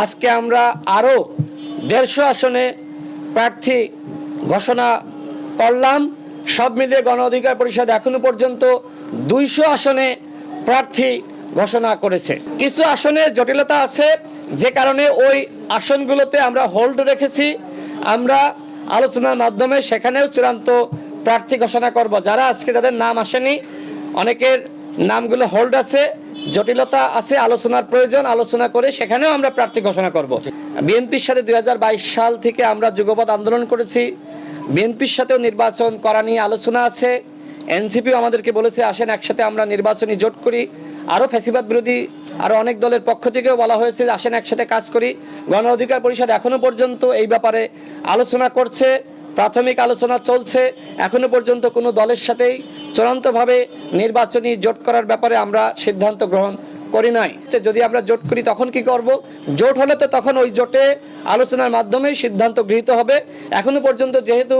আজকে আমরা আরও 150 আসনে প্রার্থী ঘোষণা করলাম। সব মিলিয়ে গণ অধিকার পরিষদ এখনো পর্যন্ত 200 আসনে প্রার্থী ঘোষণা করেছে। কিছু আসনে জটিলতা আছে, যে কারণে ওই আসনগুলোতে আমরা হোল্ড রেখেছি। আমরা আলোচনার মাধ্যমে সেখানেও চূড়ান্ত প্রার্থী ঘোষণা করব। যারা আজকে যাদের নাম আসেনি, অনেকের নামগুলো হোল্ড আছে, জটিলতা আছে, আলোচনার প্রয়োজন, আলোচনা করে সেখানেও আমরা প্রার্থী ঘোষণা করব। বিএনপির সাথে 2022 সাল থেকে আমরা যুগপৎ আন্দোলন করেছি। বিএনপির সাথেও নির্বাচন করা নিয়ে আলোচনা আছে। এনসিপিও আমাদেরকে বলেছে আসেন একসাথে আমরা নির্বাচনী জোট করি। আরও ফ্যাসিবাদ বিরোধী আরও অনেক দলের পক্ষ থেকেও বলা হয়েছে আসেন একসাথে কাজ করি। গণ অধিকার পরিষদ এখনো পর্যন্ত এই ব্যাপারে আলোচনা করছে, প্রাথমিক আলোচনা চলছে। এখনো পর্যন্ত কোনো দলের সাথেই চূড়ান্তভাবে নির্বাচনী জোট করার ব্যাপারে আমরা সিদ্ধান্ত গ্রহণ করি নাই। যদি আমরা জোট করি তখন কি করব? জোট হলে তো তখন ওই জোটে আলোচনার মাধ্যমেই সিদ্ধান্ত গৃহীত হবে। এখনো পর্যন্ত যেহেতু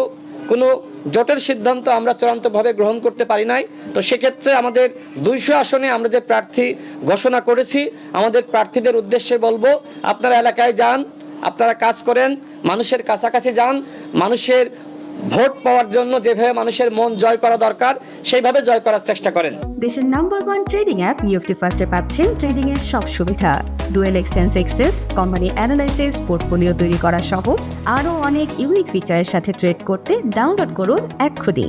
কোনো জোটের সিদ্ধান্ত আমরা চূড়ান্তভাবে গ্রহণ করতে পারি নাই, তো সেক্ষেত্রে আমাদের 200 আসনে আমরা যে প্রার্থী ঘোষণা করেছি, আমাদের প্রার্থীদের উদ্দেশ্যে বলবো আপনারা এলাকায় যান, আপনারা কাজ করেন, মানুষের কাছাকাছি যান, মানুষের ভোট পাওয়ার জন্য যেভাবে মানুষের মন জয় করা দরকার সেইভাবে জয় করার চেষ্টা করেন। দেশের নাম্বার 1 ট্রেডিং অ্যাপ নিফটি ফার্স্টে পাচ্ছেন ট্রেডিং এর সব সুবিধা, dual এক্সটেন্স access, company analysis, portfolio তৈরি করা সহ আরও অনেক ইউনিক ফিচারের সাথে ট্রেড করতে ডাউনলোড করুন এক্ষুনি।